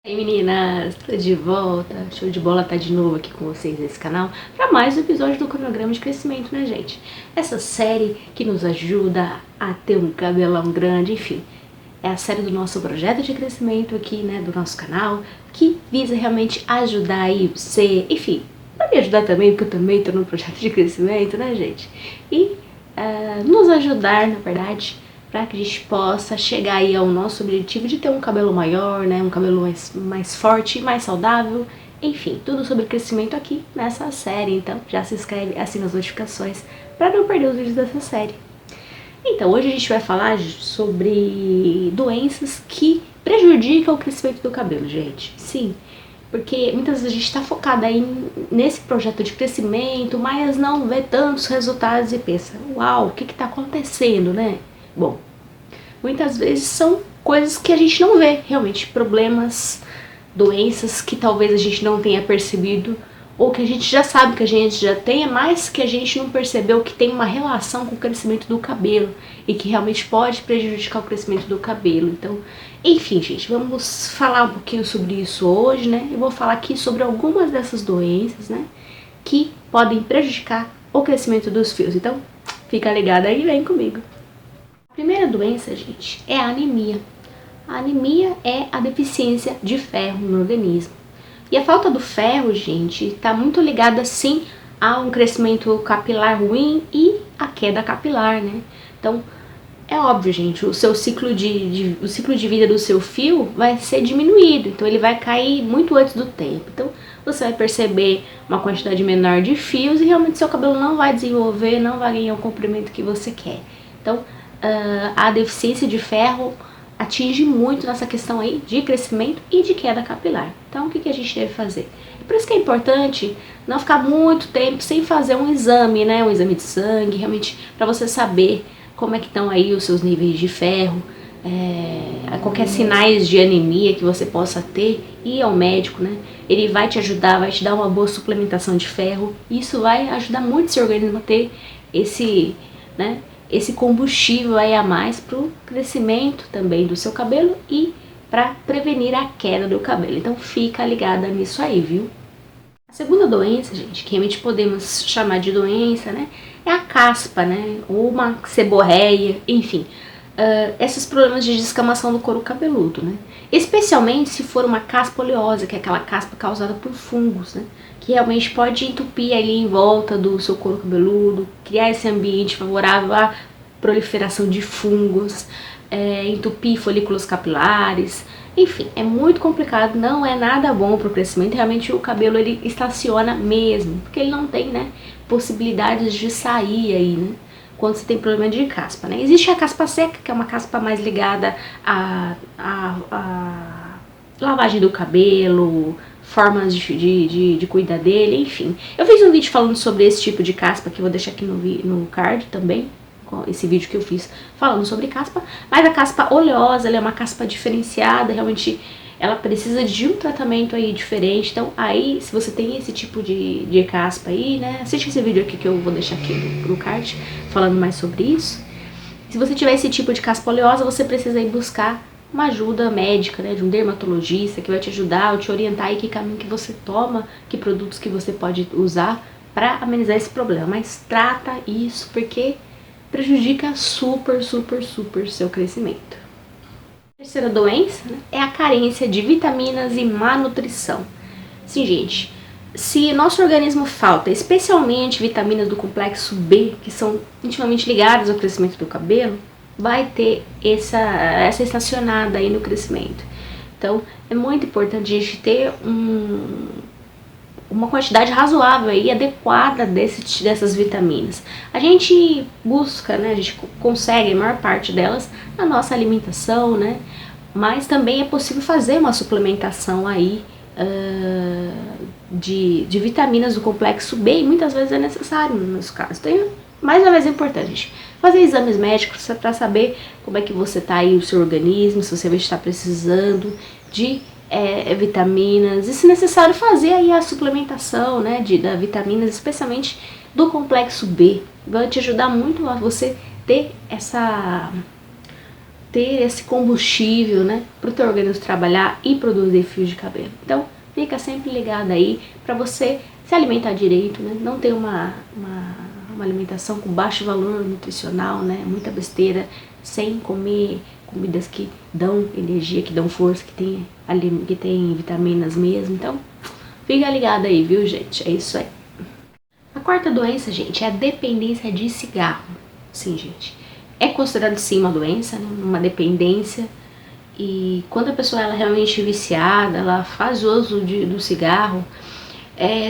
E aí meninas, tô de volta, show de bola tá de novo aqui com vocês nesse canal para mais um episódio do cronograma de crescimento, né gente? Essa série que nos ajuda a ter um cabelão grande, enfim, é a série do nosso projeto de crescimento aqui, né, do nosso canal, que visa realmente ajudar aí você, enfim, pra me ajudar também, porque eu também tô no projeto de crescimento, né gente? E nos ajudar, na verdade, para que a gente possa chegar aí ao nosso objetivo de ter um cabelo maior, né, um cabelo mais forte, mais saudável, enfim, tudo sobre crescimento aqui nessa série. Então já se inscreve, assina as notificações para não perder os vídeos dessa série. Então hoje a gente vai falar sobre doenças que prejudicam o crescimento do cabelo, gente. Sim, porque muitas vezes a gente está focada aí nesse projeto de crescimento, mas não vê tantos resultados e pensa, uau, o que está acontecendo, né? Bom, muitas vezes são coisas que a gente não vê, realmente, problemas, doenças que talvez a gente não tenha percebido, ou que a gente já sabe que a gente já tem, mas que a gente não percebeu que tem uma relação com o crescimento do cabelo, e que realmente pode prejudicar o crescimento do cabelo. Então, enfim, gente, vamos falar um pouquinho sobre isso hoje, né? Eu vou falar aqui sobre algumas dessas doenças, né, que podem prejudicar o crescimento dos fios. Então, fica ligado aí e vem comigo. A primeira doença, gente, é a anemia. A anemia é a deficiência de ferro no organismo. E a falta do ferro, gente, está muito ligada, sim, a um crescimento capilar ruim e a queda capilar, né? Então, é óbvio, gente, o seu ciclo de vida do seu fio vai ser diminuído. Então, ele vai cair muito antes do tempo. Então, você vai perceber uma quantidade menor de fios e realmente seu cabelo não vai desenvolver, não vai ganhar o comprimento que você quer. Então, a deficiência de ferro atinge muito nessa questão aí de crescimento e de queda capilar. Então, o que a gente deve fazer? Por isso que é importante não ficar muito tempo sem fazer um exame, né? Um exame de sangue, realmente, para você saber como é que estão aí os seus níveis de ferro, qualquer sinais de anemia que você possa ter, ir ao médico, né? Ele vai te ajudar, vai te dar uma boa suplementação de ferro. Isso vai ajudar muito o seu organismo a ter esse, né, esse combustível aí a mais para o crescimento também do seu cabelo e para prevenir a queda do cabelo. Então fica ligada nisso aí, viu? A segunda doença, gente, que realmente podemos chamar de doença, né, é a caspa, né, ou uma seborreia, enfim. Esses problemas de descamação do couro cabeludo, né? Especialmente se for uma caspa oleosa, que é aquela caspa causada por fungos, né? Que realmente pode entupir ali em volta do seu couro cabeludo, criar esse ambiente favorável à proliferação de fungos, entupir folículos capilares, enfim, é muito complicado, não é nada bom para o crescimento. Realmente o cabelo ele estaciona mesmo, porque ele não tem, né, possibilidades de sair aí, né, quando você tem problema de caspa, né. Existe a caspa seca, que é uma caspa mais ligada à lavagem do cabelo, formas de cuidar dele, enfim. Eu fiz um vídeo falando sobre esse tipo de caspa, que eu vou deixar aqui no card também, esse vídeo que eu fiz falando sobre caspa. Mas a caspa oleosa, ela é uma caspa diferenciada, realmente ela precisa de um tratamento aí diferente. Então aí, se você tem esse tipo de caspa aí, né, assiste esse vídeo aqui que eu vou deixar aqui no card, falando mais sobre isso. Se você tiver esse tipo de caspa oleosa, você precisa ir buscar uma ajuda médica, né, de um dermatologista que vai te ajudar ou te orientar aí que caminho que você toma, que produtos que você pode usar para amenizar esse problema. Mas trata isso, porque prejudica super seu crescimento. A terceira doença, né, é a carência de vitaminas e má nutrição. Sim, gente, se nosso organismo falta, especialmente vitaminas do complexo B, que são intimamente ligadas ao crescimento do cabelo, vai ter essa estacionada aí no crescimento. Então, é muito importante a gente ter uma quantidade razoável e adequada dessas vitaminas. A gente busca, né, a gente consegue a maior parte delas na nossa alimentação, né, mas também é possível fazer uma suplementação aí de vitaminas do complexo B, e muitas vezes é necessário no nosso caso. Então, mais uma vez é importante fazer exames médicos para saber como é que você está aí, o seu organismo, se você vai estar precisando de vitaminas, e se necessário fazer aí a suplementação, né, da vitaminas, especialmente do complexo B. Vai te ajudar muito a você ter ter esse combustível, né, para o teu organismo trabalhar e produzir fios de cabelo. Então, fica sempre ligado aí para você se alimentar direito, né, não ter uma alimentação com baixo valor nutricional, né, muita besteira, sem comer comidas que dão energia, que dão força, que tem vitaminas mesmo. Então, fica ligado aí, viu, gente? É isso aí. A quarta doença, gente, é a dependência de cigarro. Sim, gente. É considerado sim uma doença, né? Uma dependência. E quando a pessoa ela é realmente viciada, ela faz uso do cigarro,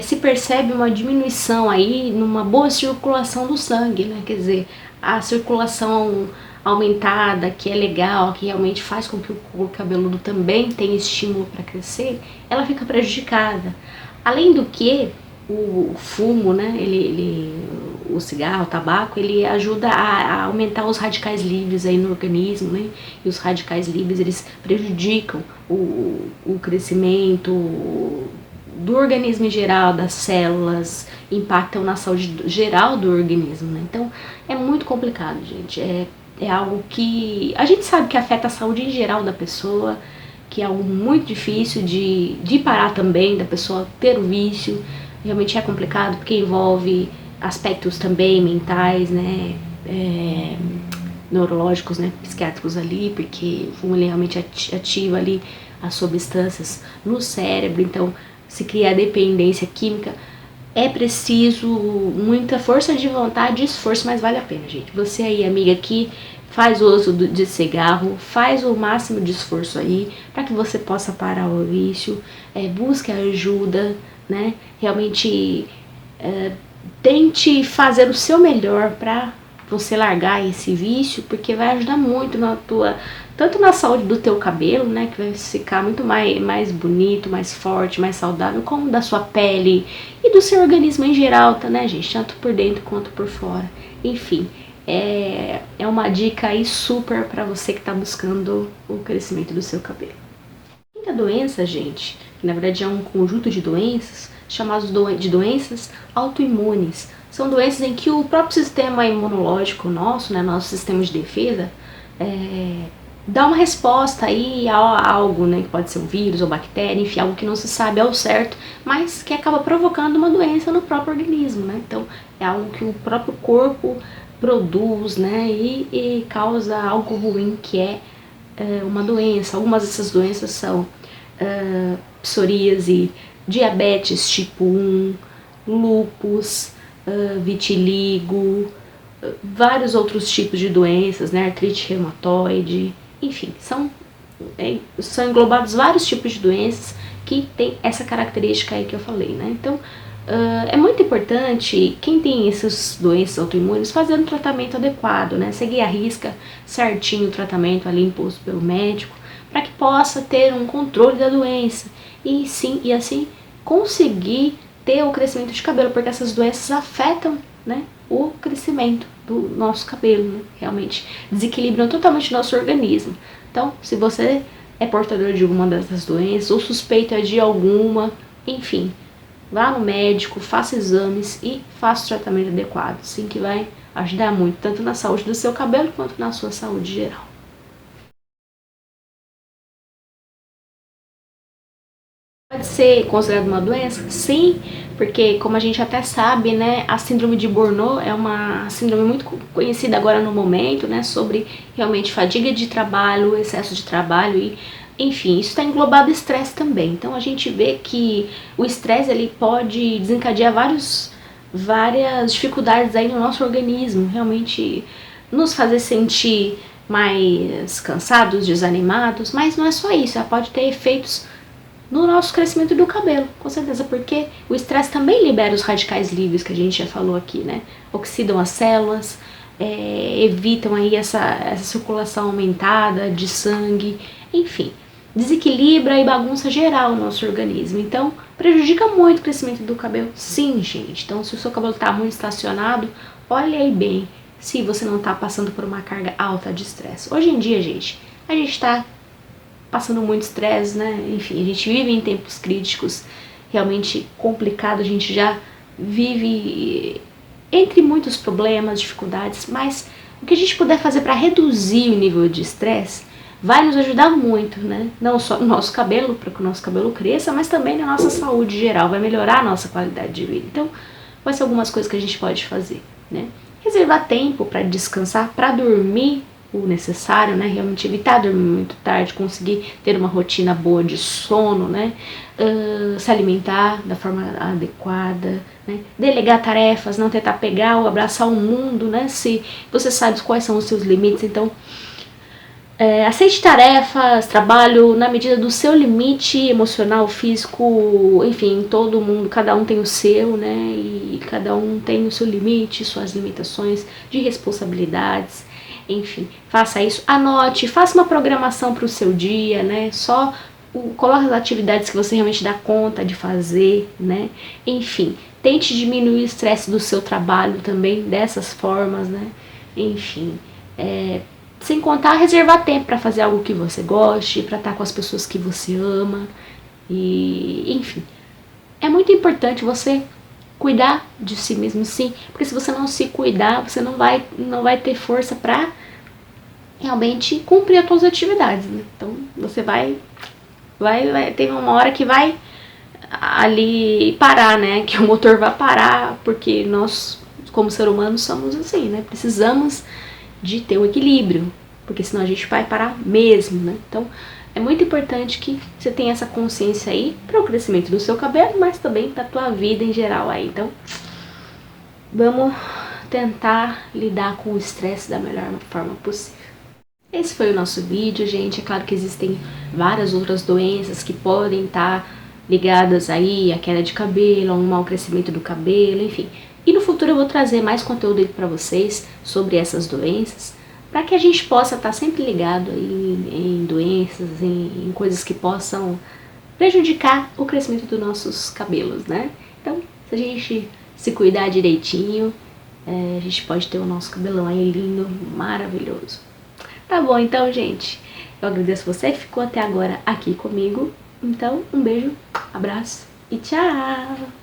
se percebe uma diminuição aí numa boa circulação do sangue, né? Quer dizer, a circulação aumentada, que é legal, que realmente faz com que o couro cabeludo também tenha estímulo para crescer, ela fica prejudicada. Além do que, o fumo, né, o cigarro, o tabaco, ele ajuda a aumentar os radicais livres aí no organismo, né, e os radicais livres, eles prejudicam o crescimento do organismo em geral, das células, impactam na saúde geral do organismo, né, então é muito complicado, gente, é algo que a gente sabe que afeta a saúde em geral da pessoa, que é algo muito difícil de parar também, da pessoa ter o vício. Realmente é complicado porque envolve aspectos também mentais, né, neurológicos, né, psiquiátricos ali, porque o fumo realmente ativa ali as substâncias no cérebro, então se cria a dependência química. É preciso muita força de vontade e esforço, mas vale a pena, gente. Você aí, amiga, que faz uso de cigarro, faz o máximo de esforço aí para que você possa parar o vício, busque ajuda, né? Realmente tente fazer o seu melhor para você largar esse vício, porque vai ajudar muito tanto na saúde do teu cabelo, né, que vai ficar muito mais bonito, mais forte, mais saudável, como da sua pele e do seu organismo em geral, tá, né, gente, tanto por dentro quanto por fora. Enfim, é uma dica aí super para você que tá buscando o crescimento do seu cabelo. A quinta doença, gente, que na verdade é um conjunto de doenças chamados de doenças autoimunes. São doenças em que o próprio sistema imunológico nosso, né, nosso sistema de defesa, dá uma resposta aí a algo, né, que pode ser um vírus ou bactéria, enfim, algo que não se sabe ao certo, mas que acaba provocando uma doença no próprio organismo, né? Então, é algo que o próprio corpo produz, né, e causa algo ruim, que é uma doença. Algumas dessas doenças são psoríase, diabetes tipo 1, lúpus, vitiligo, vários outros tipos de doenças, né, artrite reumatoide, enfim, são englobados vários tipos de doenças que tem essa característica aí que eu falei, né? Então, é muito importante quem tem essas doenças autoimunes fazer um tratamento adequado, né? Seguir à risca certinho o tratamento ali imposto pelo médico, para que possa ter um controle da doença e assim conseguir ter o crescimento de cabelo, porque essas doenças afetam, né, o crescimento do nosso cabelo, né? Realmente desequilibram totalmente o nosso organismo. Então, se você é portador de alguma dessas doenças ou suspeita de alguma, enfim, vá no médico, faça exames e faça o tratamento adequado, sim, que vai ajudar muito, tanto na saúde do seu cabelo quanto na sua saúde geral. Pode ser considerado uma doença? Sim, porque como a gente até sabe, né, a síndrome de Burnout é uma síndrome muito conhecida agora no momento, né, sobre realmente fadiga de trabalho, excesso de trabalho e, enfim, isso está englobado estresse também. Então a gente vê que o estresse ele pode desencadear várias dificuldades aí no nosso organismo, realmente nos fazer sentir mais cansados, desanimados, mas não é só isso, ela pode ter efeitos no nosso crescimento do cabelo, com certeza, porque o estresse também libera os radicais livres que a gente já falou aqui, né? Oxidam as células, evitam aí essa circulação aumentada de sangue, enfim, desequilibra e bagunça geral o nosso organismo. Então, prejudica muito o crescimento do cabelo, sim, gente. Então, se o seu cabelo está muito estacionado, olhe aí bem se você não está passando por uma carga alta de estresse. Hoje em dia, gente, a gente está passando muito estresse, né? Enfim, a gente vive em tempos críticos, realmente complicado, a gente já vive entre muitos problemas, dificuldades, mas o que a gente puder fazer para reduzir o nível de estresse vai nos ajudar muito, né? Não só no nosso cabelo, para que o nosso cabelo cresça, mas também na nossa saúde geral, vai melhorar a nossa qualidade de vida. Então, vai ser algumas coisas que a gente pode fazer, né? Reservar tempo para descansar, para dormir o necessário, né? Realmente evitar dormir muito tarde, conseguir ter uma rotina boa de sono, né? Se alimentar da forma adequada, né? Delegar tarefas, não tentar pegar ou abraçar o mundo, né? Se você sabe quais são os seus limites, então aceite tarefas, trabalho na medida do seu limite emocional, físico, enfim, todo mundo, cada um tem o seu, né? E cada um tem o seu limite, suas limitações de responsabilidades. Enfim, faça isso, anote, faça uma programação para o seu dia, né? Coloque as atividades que você realmente dá conta de fazer, né? Enfim, tente diminuir o estresse do seu trabalho também dessas formas, né? Enfim, sem contar reservar tempo para fazer algo que você goste, para estar com as pessoas que você ama. E, enfim, é muito importante você cuidar de si mesmo, sim, porque se você não se cuidar, você não vai ter força para realmente cumprir as suas atividades, né? Então, você vai ter uma hora que vai ali parar, né? Que o motor vai parar, porque nós, como ser humano, somos assim, né? Precisamos de ter um equilíbrio, porque senão a gente vai parar mesmo, né? Então, é muito importante que você tenha essa consciência aí para o crescimento do seu cabelo, mas também para a tua vida em geral aí. Então, vamos tentar lidar com o estresse da melhor forma possível. Esse foi o nosso vídeo, gente. É claro que existem várias outras doenças que podem estar ligadas aí à queda de cabelo, a um mau crescimento do cabelo, enfim. E no futuro eu vou trazer mais conteúdo para vocês sobre essas doenças, para que a gente possa estar sempre ligado aí em doenças, em coisas que possam prejudicar o crescimento dos nossos cabelos, né? Então, se a gente se cuidar direitinho, a gente pode ter o nosso cabelão aí lindo, maravilhoso. Tá bom, então, gente, eu agradeço você que ficou até agora aqui comigo. Então, um beijo, abraço e tchau!